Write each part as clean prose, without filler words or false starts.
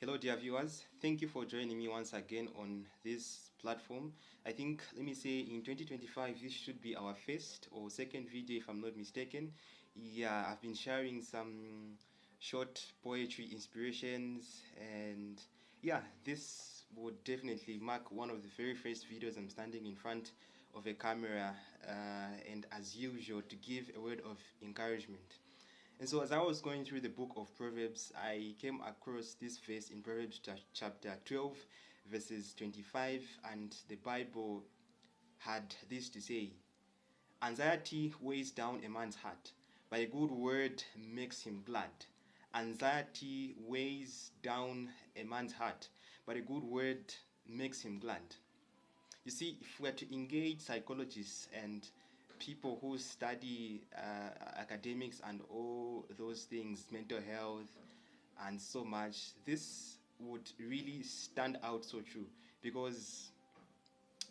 Hello, dear viewers. Thank you for joining me once again on this platform. I think, let me say, in 2025, this should be our first or second video, if I'm not mistaken. Yeah, I've been sharing some short poetry inspirations, and yeah, this would definitely mark one of the very first videos I'm standing in front of a camera, and as usual, to give a word of encouragement. And so, as I was going through the book of Proverbs, I came across this verse in Proverbs chapter 12, verses 25, and the Bible had this to say: Anxiety weighs down a man's heart, but a good word makes him glad. Anxiety weighs down a man's heart, but a good word makes him glad. You see, if we are to engage psychologists and people who study academics and all those things, mental health, and so much, this would really stand out so true because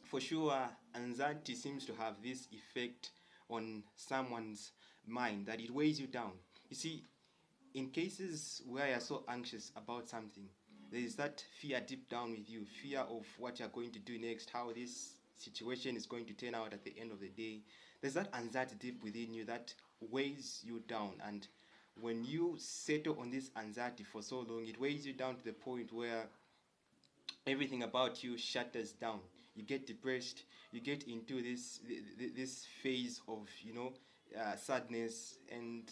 for sure anxiety seems to have this effect on someone's mind that it weighs you down. You see, in cases where you're so anxious about something, there is that fear deep down with you, fear of what you're going to do next, how this situation is going to turn out at the end of the day. There's that anxiety deep within you that weighs you down, and when you settle on this anxiety for so long, it weighs you down to the point where everything about you shatters down. You get depressed, you get into this phase of sadness, and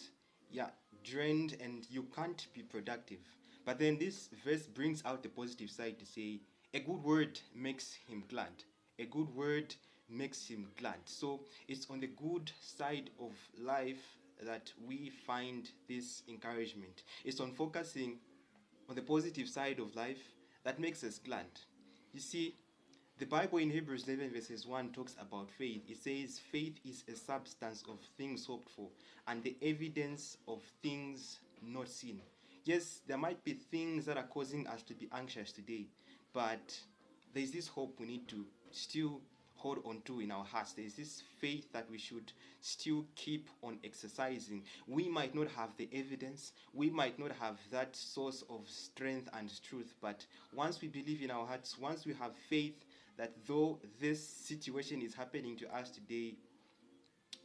yeah, drained, and you can't be productive. But then this verse brings out the positive side to say a good word makes him glad. A good word makes him glad. So it's on the good side of life that we find this encouragement. It's on focusing on the positive side of life that makes us glad. You see, the Bible in Hebrews 11 verses 1 talks about faith. It says, faith is a substance of things hoped for and the evidence of things not seen. Yes, there might be things that are causing us to be anxious today, but there's this hope we need to still hold on to in our hearts. There's this faith that we should still keep on exercising. We might not have the evidence, we might not have that source of strength and truth, but once we believe in our hearts, once we have faith that though this situation is happening to us today,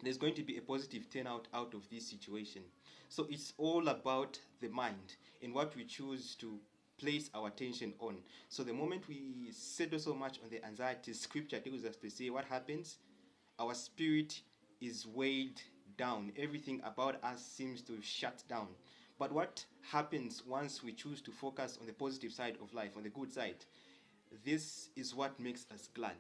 there's going to be a positive turnout out of this situation. So it's all about the mind and what we choose to place our attention on. So the moment we settle so much on the anxiety, scripture tells us to say what happens, our spirit is weighed down. Everything about us seems to shut down. But what happens once we choose to focus on the positive side of life, on the good side? This is what makes us glad.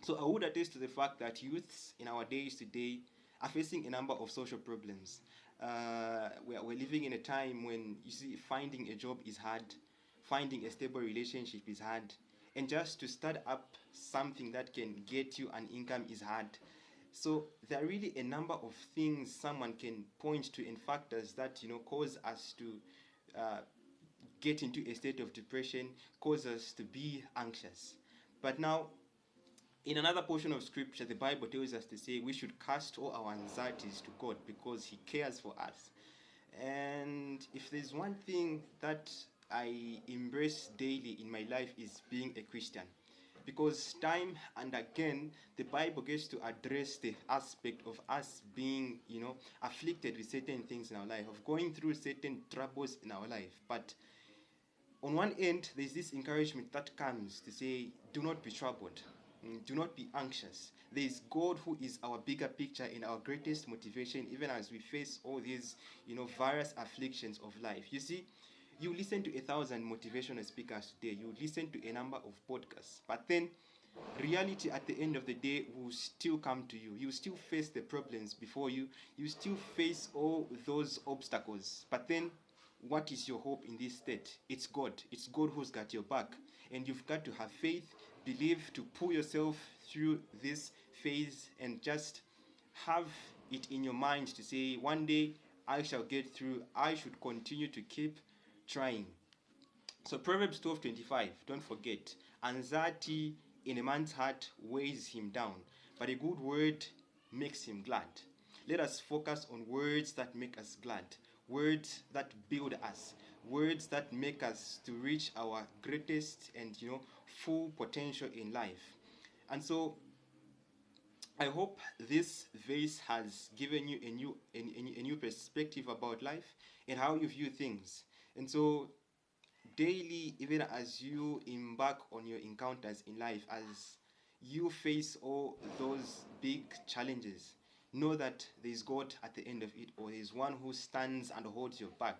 So I would attest to the fact that youths in our days today are facing a number of social problems. We're living in a time when you see finding a job is hard, finding a stable relationship is hard, and just to start up something that can get you an income is hard. So there are really a number of things someone can point to and factors that cause us to uh, get into a state of depression, cause us to be anxious. But now, in another portion of scripture, the Bible tells us to say we should cast all our anxieties to God because He cares for us. And if there's one thing that I embrace daily in my life is being a Christian. Because time and again, the Bible gets to address the aspect of us being, afflicted with certain things in our life, of going through certain troubles in our life. But on one end, there's this encouragement that comes to say, do not be troubled. Do not be anxious. There is God who is our bigger picture and our greatest motivation, even as we face all these, various afflictions of life. You see, you listen to 1,000 motivational speakers today. You listen to a number of podcasts. But then, reality at the end of the day will still come to you. You still face the problems before you. You still face all those obstacles. But then, what is your hope in this state? It's God. It's God who's got your back. And you've got to have faith, believe, to pull yourself through this phase and just have it in your mind to say, one day I shall get through. I should continue to keep trying. So Proverbs 12:25, don't forget, anxiety in a man's heart weighs him down, but a good word makes him glad. Let us focus on words that make us glad, words that build us, words that make us to reach our greatest and full potential in life. And so I hope this verse has given you a new perspective about life and how you view things. And so daily, even as you embark on your encounters in life, as you face all those big challenges, know that there is God at the end of it, or there is one who stands and holds your back.